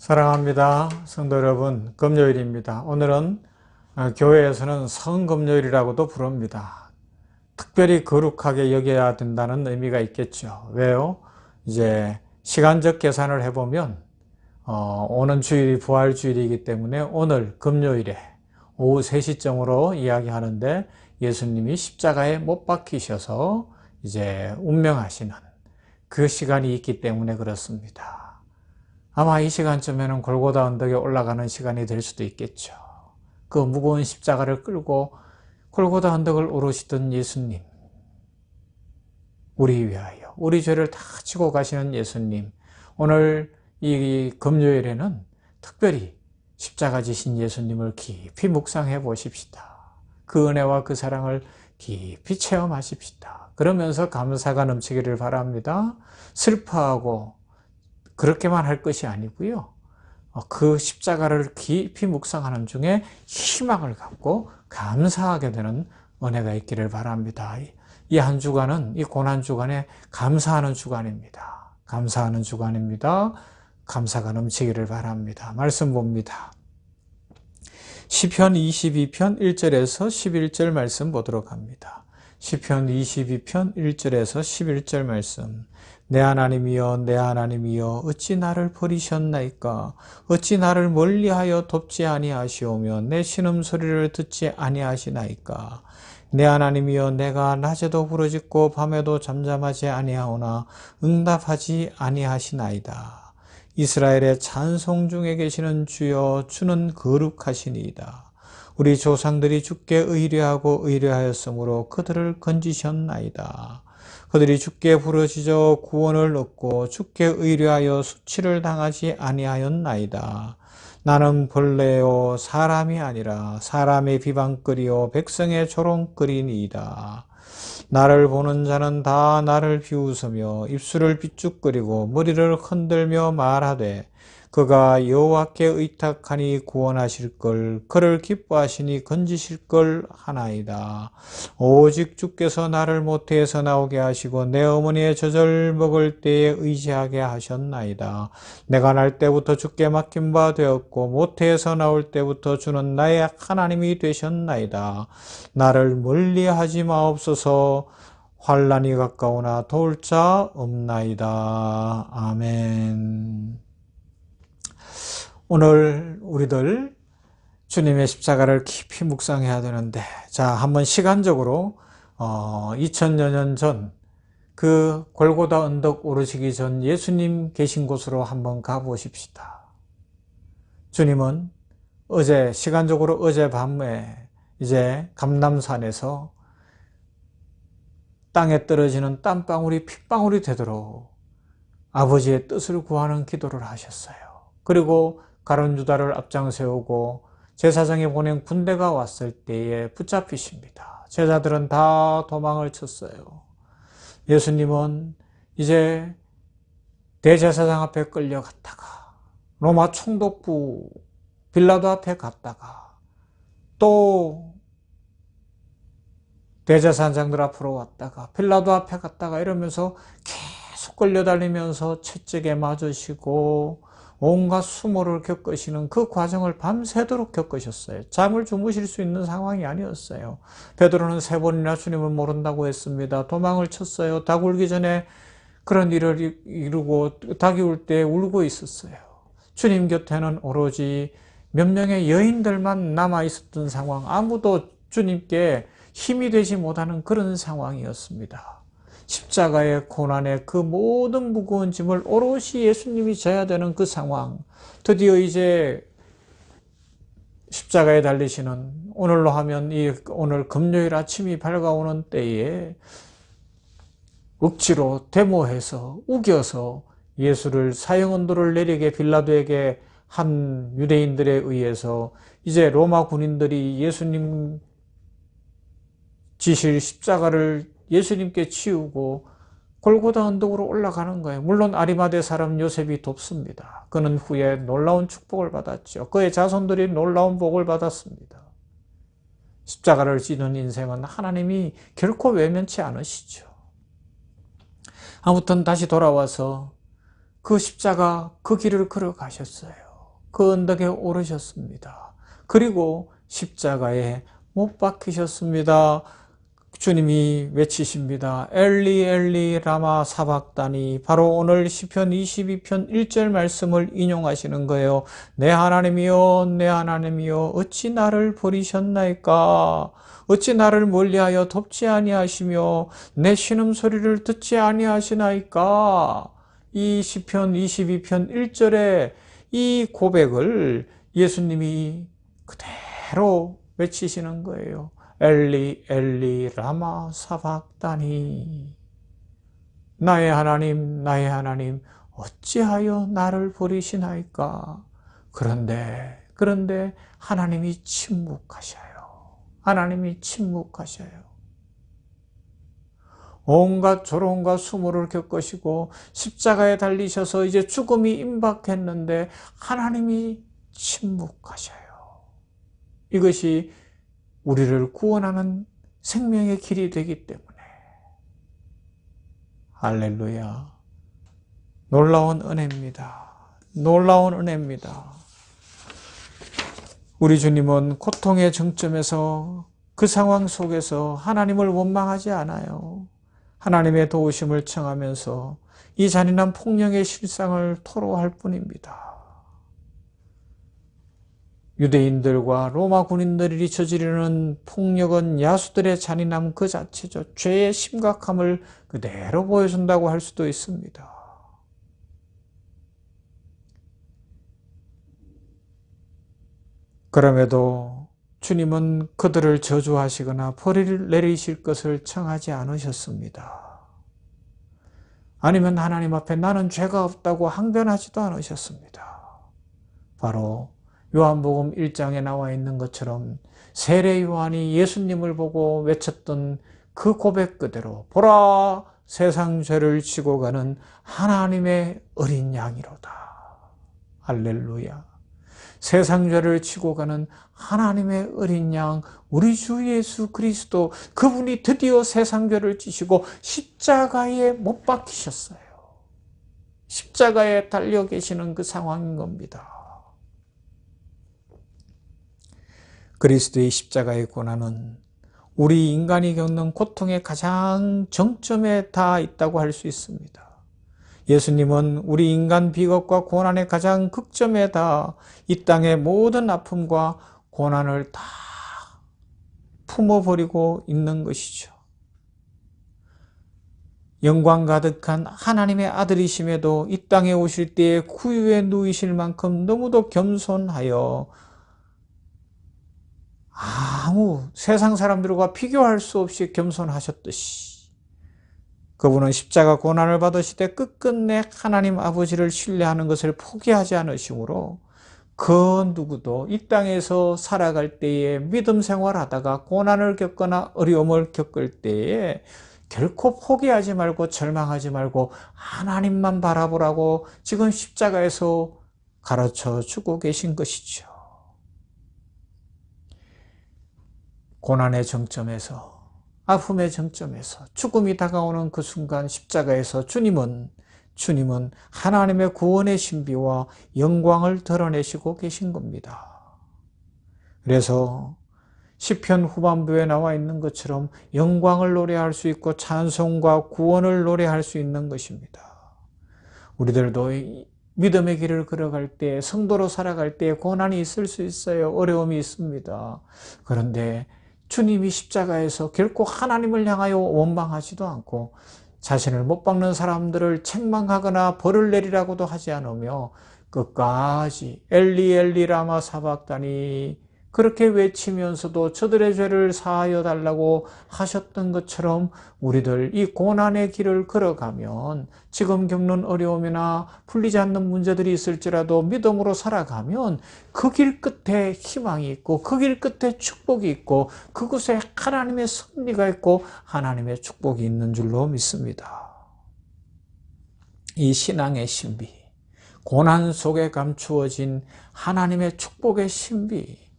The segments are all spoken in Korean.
사랑합니다. 성도 여러분, 금요일입니다. 오늘은 교회에서는 성금요일이라고도 부릅니다. 특별히 거룩하게 여겨야 된다는 의미가 있겠죠. 왜요? 이제 시간적 계산을 해보면 오는 주일이 부활주일이기 때문에 오늘 금요일에 오후 3시경으로 이야기하는데 예수님이 십자가에 못 박히셔서 이제 운명하시는 그 시간이 있기 때문에 그렇습니다. 아마 이 시간쯤에는 골고다 언덕에 올라가는 시간이 될 수도 있겠죠. 그 무거운 십자가를 끌고 골고다 언덕을 오르시던 예수님, 우리 위하여 우리 죄를 다 지고 가시는 예수님, 오늘 이 금요일에는 특별히 십자가 지신 예수님을 깊이 묵상해 보십시다. 그 은혜와 그 사랑을 깊이 체험하십시다. 그러면서 감사가 넘치기를 바랍니다. 슬퍼하고 그렇게만 할 것이 아니고요. 그 십자가를 깊이 묵상하는 중에 희망을 갖고 감사하게 되는 은혜가 있기를 바랍니다. 이 한 주간은, 이 고난 주간에 감사하는 주간입니다. 감사하는 주간입니다. 감사가 넘치기를 바랍니다. 말씀 봅니다. 시편 22편 1절에서 11절 말씀 보도록 합니다. 시편 22편 1절에서 11절 말씀. 내 하나님이여 내 하나님이여 어찌 나를 버리셨나이까. 어찌 나를 멀리하여 돕지 아니하시오며 내 신음소리를 듣지 아니하시나이까. 내 하나님이여 내가 낮에도 부르짖고 밤에도 잠잠하지 아니하오나 응답하지 아니하시나이다. 이스라엘의 찬송 중에 계시는 주여 주는 거룩하시니이다. 우리 조상들이 주께 의뢰하고 의뢰하였으므로 그들을 건지셨나이다. 그들이 주께 부르짖어 구원을 얻고 주께 의뢰하여 수치를 당하지 아니하였나이다. 나는 벌레요 사람이 아니라 사람의 비방거리요 백성의 조롱거리니이다. 나를 보는 자는 다 나를 비웃으며 입술을 삐죽거리고 머리를 흔들며 말하되 그가 여호와께 의탁하니 구원하실 걸 그를 기뻐하시니 건지실 걸 하나이다. 오직 주께서 나를 모태에서 나오게 하시고 내 어머니의 젖을 먹을 때에 의지하게 하셨나이다. 내가 날 때부터 주께 맡긴 바 되었고 모태에서 나올 때부터 주는 나의 하나님이 되셨나이다. 나를 멀리하지 마옵소서. 환난이 가까우나 도울 자 없나이다. 아멘. 오늘 우리들 주님의 십자가를 깊이 묵상해야 되는데, 자, 한번 시간적으로 2000여 년 전 그 골고다 언덕 오르시기 전 예수님 계신 곳으로 한번 가보십시다. 주님은 시간적으로 어젯밤에 이제 감람산에서 땅에 떨어지는 땀방울이 핏방울이 되도록 아버지의 뜻을 구하는 기도를 하셨어요. 그리고 가룟 유다를 앞장 세우고 제사장이 보낸 군대가 왔을 때에 붙잡히십니다. 제자들은 다 도망을 쳤어요. 예수님은 이제 대제사장 앞에 끌려갔다가 로마 총독부 빌라도 앞에 갔다가 또 대제사장들 앞으로 왔다가 빌라도 앞에 갔다가 이러면서 계속 끌려다니면서 채찍에 맞으시고 온갖 수모를 겪으시는 그 과정을 밤새도록 겪으셨어요. 잠을 주무실 수 있는 상황이 아니었어요. 베드로는 3번이나 주님을 모른다고 했습니다. 도망을 쳤어요. 닭 울기 전에 그런 일을 이루고 닭이 울 때 울고 있었어요. 주님 곁에는 오로지 몇 명의 여인들만 남아 있었던 상황, 아무도 주님께 힘이 되지 못하는 그런 상황이었습니다. 십자가의 고난의 그 모든 무거운 짐을 오롯이 예수님이 져야 되는 그 상황, 드디어 이제 십자가에 달리시는, 오늘로 하면 오늘 금요일 아침이 밝아오는 때에 억지로 데모해서 우겨서 예수를 사형언도를 내리게 빌라도에게 한 유대인들에 의해서 이제 로마 군인들이 예수님 지실 십자가를 예수님께 치우고 골고다 언덕으로 올라가는 거예요. 물론 아리마대 사람 요셉이 돕습니다. 그는 후에 놀라운 축복을 받았죠. 그의 자손들이 놀라운 복을 받았습니다. 십자가를 지는 인생은 하나님이 결코 외면치 않으시죠. 아무튼 다시 돌아와서 그 십자가 그 길을 걸어가셨어요. 그 언덕에 오르셨습니다. 그리고 십자가에 못 박히셨습니다. 주님이 외치십니다. 엘리 엘리 라마 사박다니. 바로 오늘 시편 22편 1절 말씀을 인용하시는 거예요. 내 하나님이여 내 하나님이여 어찌 나를 버리셨나이까. 어찌 나를 멀리하여 돕지 아니하시며 내 신음소리를 듣지 아니하시나이까. 이 시편 22편 1절에 이 고백을 예수님이 그대로 외치시는 거예요. 엘리 엘리 라마 사박다니. 나의 하나님 어찌하여 나를 버리시나이까. 그런데 하나님이 침묵하셔요. 하나님이 침묵하셔요. 온갖 조롱과 수모를 겪으시고 십자가에 달리셔서 이제 죽음이 임박했는데 하나님이 침묵하셔요. 이것이 우리를 구원하는 생명의 길이 되기 때문에. 할렐루야. 놀라운 은혜입니다. 놀라운 은혜입니다. 우리 주님은 고통의 정점에서 그 상황 속에서 하나님을 원망하지 않아요. 하나님의 도우심을 청하면서 이 잔인한 폭력의 실상을 토로할 뿐입니다. 유대인들과 로마 군인들이 저지르는 폭력은 야수들의 잔인함 그 자체죠. 죄의 심각함을 그대로 보여준다고 할 수도 있습니다. 그럼에도 주님은 그들을 저주하시거나 벌을 내리실 것을 청하지 않으셨습니다. 아니면 하나님 앞에 나는 죄가 없다고 항변하지도 않으셨습니다. 바로 요한복음 1장에 나와 있는 것처럼 세례 요한이 예수님을 보고 외쳤던 그 고백 그대로 보라 세상 죄를 지고 가는 하나님의 어린 양이로다. 할렐루야. 세상 죄를 지고 가는 하나님의 어린 양 우리 주 예수 그리스도, 그분이 드디어 세상 죄를 지시고 십자가에 못 박히셨어요. 십자가에 달려 계시는 그 상황인 겁니다. 그리스도의 십자가의 고난은 우리 인간이 겪는 고통의 가장 정점에 닿아 있다고 할 수 있습니다. 예수님은 우리 인간 비겁과 고난의 가장 극점에 닿아 이 땅의 모든 아픔과 고난을 다 품어버리고 있는 것이죠. 영광 가득한 하나님의 아들이심에도 이 땅에 오실 때에 구유에 누이실 만큼 너무도 겸손하여 아무 세상 사람들과 비교할 수 없이 겸손하셨듯이 그분은 십자가 고난을 받으시되 끝끝내 하나님 아버지를 신뢰하는 것을 포기하지 않으시므로 그 누구도 이 땅에서 살아갈 때에 믿음 생활하다가 고난을 겪거나 어려움을 겪을 때에 결코 포기하지 말고 절망하지 말고 하나님만 바라보라고 지금 십자가에서 가르쳐 주고 계신 것이죠. 고난의 정점에서, 아픔의 정점에서, 죽음이 다가오는 그 순간 십자가에서 주님은 하나님의 구원의 신비와 영광을 드러내시고 계신 겁니다. 그래서 시편 후반부에 나와 있는 것처럼 영광을 노래할 수 있고 찬송과 구원을 노래할 수 있는 것입니다. 우리들도 믿음의 길을 걸어갈 때, 성도로 살아갈 때 고난이 있을 수 있어요. 어려움이 있습니다. 그런데 주님이 십자가에서 결코 하나님을 향하여 원망하지도 않고 자신을 못 박는 사람들을 책망하거나 벌을 내리라고도 하지 않으며 끝까지 엘리 엘리 라마 사박다니 그렇게 외치면서도 저들의 죄를 사하여 달라고 하셨던 것처럼 우리들 이 고난의 길을 걸어가면 지금 겪는 어려움이나 풀리지 않는 문제들이 있을지라도 믿음으로 살아가면 그 길 끝에 희망이 있고 그 길 끝에 축복이 있고 그곳에 하나님의 섭리가 있고 하나님의 축복이 있는 줄로 믿습니다. 이 신앙의 신비, 고난 속에 감추어진 하나님의 축복의 신비,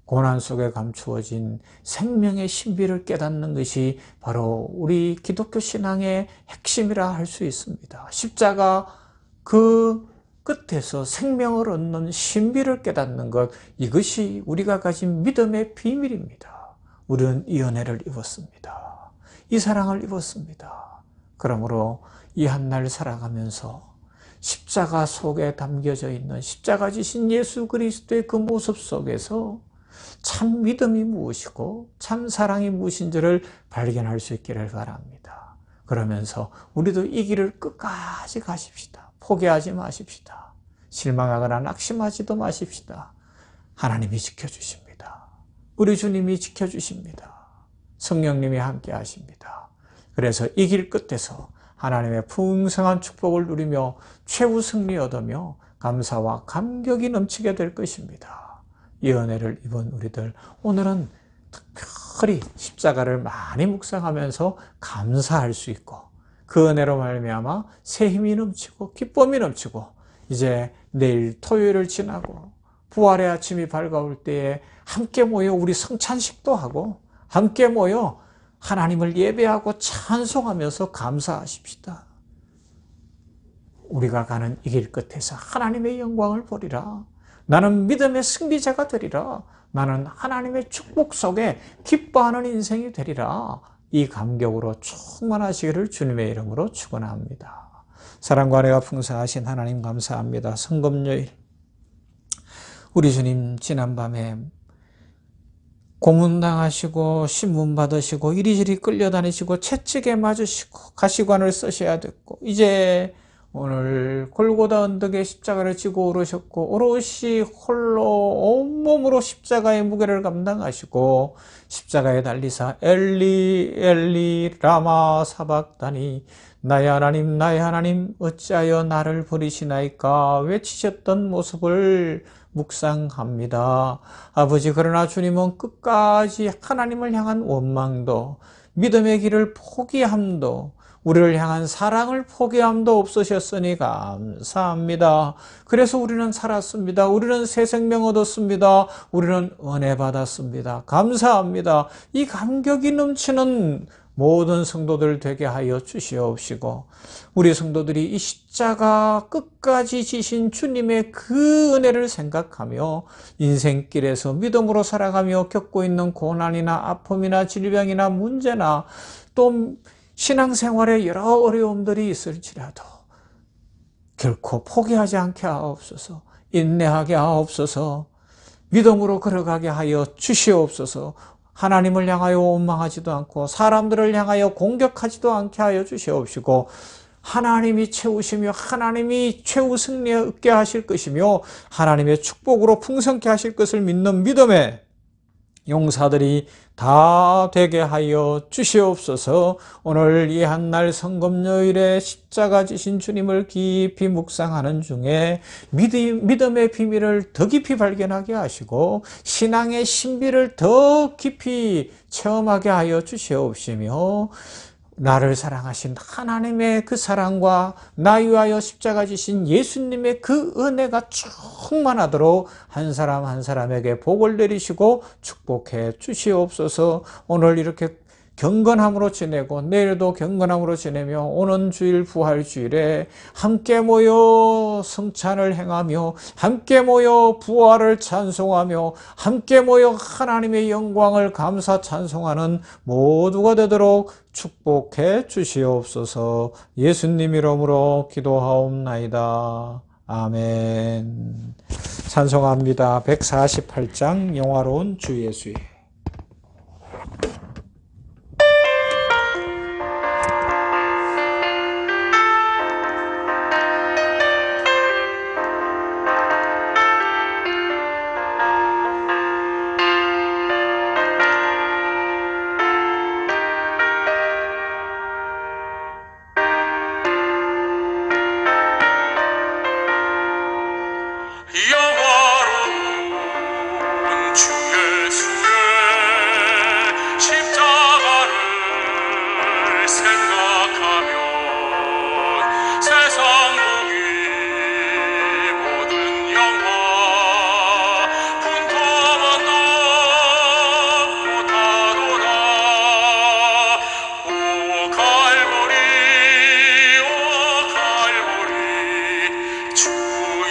고난 속에 감추어진 생명의 신비를 깨닫는 것이 바로 우리 기독교 신앙의 핵심이라 할 수 있습니다. 십자가 그 끝에서 생명을 얻는 신비를 깨닫는 것, 이것이 우리가 가진 믿음의 비밀입니다. 우리는 이 은혜를 입었습니다. 이 사랑을 입었습니다. 그러므로 이 한 날 살아가면서 십자가 속에 담겨져 있는 십자가 지신 예수 그리스도의 그 모습 속에서 참 믿음이 무엇이고 참 사랑이 무엇인지를 발견할 수 있기를 바랍니다. 그러면서 우리도 이 길을 끝까지 가십시다. 포기하지 마십시다. 실망하거나 낙심하지도 마십시다. 하나님이 지켜주십니다. 우리 주님이 지켜주십니다. 성령님이 함께 하십니다. 그래서 이 길 끝에서 하나님의 풍성한 축복을 누리며 최후 승리 얻으며 감사와 감격이 넘치게 될 것입니다. 이 은혜를 입은 우리들, 오늘은 특별히 십자가를 많이 묵상하면서 감사할 수 있고 그 은혜로 말미암아 새 힘이 넘치고 기쁨이 넘치고 이제 내일 토요일을 지나고 부활의 아침이 밝아올 때에 함께 모여 우리 성찬식도 하고 함께 모여 하나님을 예배하고 찬송하면서 감사하십시다. 우리가 가는 이 길 끝에서 하나님의 영광을 보리라. 나는 믿음의 승리자가 되리라. 나는 하나님의 축복 속에 기뻐하는 인생이 되리라. 이 감격으로 충만하시기를 주님의 이름으로 축원합니다. 사랑과 은혜가 풍성하신 하나님 감사합니다. 성금요일 우리 주님 지난밤에 고문당하시고 신문 받으시고 이리저리 끌려다니시고 채찍에 맞으시고 가시관을 쓰셔야 됐고 이제 오늘 골고다 언덕에 십자가를 지고 오르셨고 오롯이 홀로 온몸으로 십자가의 무게를 감당하시고 십자가에 달리사 엘리 엘리 라마 사박다니 나의 하나님 어찌하여 나를 버리시나이까 외치셨던 모습을 묵상합니다. 아버지, 그러나 주님은 끝까지 하나님을 향한 원망도 믿음의 길을 포기함도 우리를 향한 사랑을 포기함도 없으셨으니 감사합니다. 그래서 우리는 살았습니다. 우리는 새 생명 얻었습니다. 우리는 은혜 받았습니다. 감사합니다. 이 감격이 넘치는 모든 성도들 되게 하여 주시옵시고 우리 성도들이 이 십자가 끝까지 지신 주님의 그 은혜를 생각하며 인생길에서 믿음으로 살아가며 겪고 있는 고난이나 아픔이나 질병이나 문제나 또 신앙생활에 여러 어려움들이 있을지라도 결코 포기하지 않게 하옵소서. 인내하게 하옵소서. 믿음으로 걸어가게 하여 주시옵소서. 하나님을 향하여 원망하지도 않고 사람들을 향하여 공격하지도 않게 하여 주시옵시고 하나님이 채우시며 하나님이 최후 승리에 얻게 하실 것이며 하나님의 축복으로 풍성케 하실 것을 믿는 믿음의 용사들이 다 되게 하여 주시옵소서. 오늘 이 한날 성금요일에 십자가 지신 주님을 깊이 묵상하는 중에 믿음의 비밀을 더 깊이 발견하게 하시고 신앙의 신비를 더 깊이 체험하게 하여 주시옵시며 나를 사랑하신 하나님의 그 사랑과 나 위하여 십자가 지신 예수님의 그 은혜가 충만하도록 한 사람 한 사람에게 복을 내리시고 축복해 주시옵소서. 오늘 이렇게 경건함으로 지내고 내일도 경건함으로 지내며 오는 주일 부활주일에 함께 모여 성찬을 행하며 함께 모여 부활을 찬송하며 함께 모여 하나님의 영광을 감사 찬송하는 모두가 되도록 축복해 주시옵소서. 예수님 이름으로 기도하옵나이다. 아멘. 찬송합니다. 148장 영화로운 주 예수의 주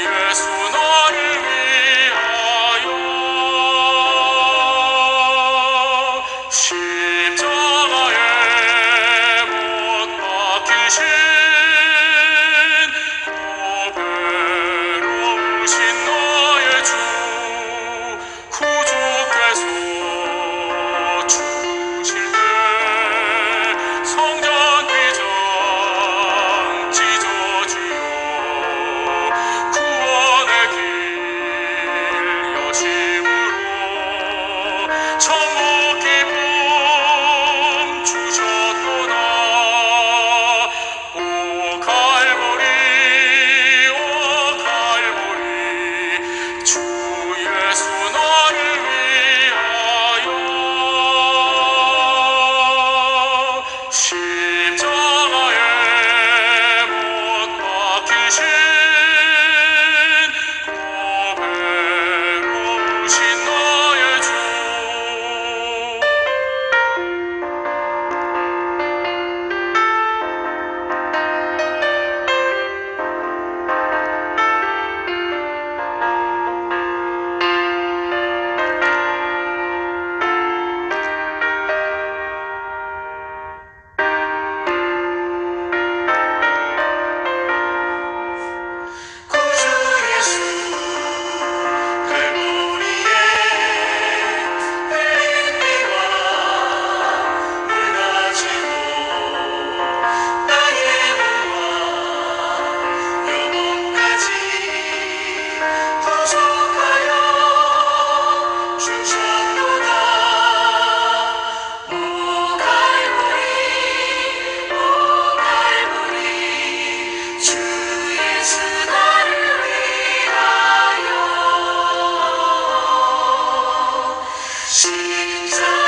시작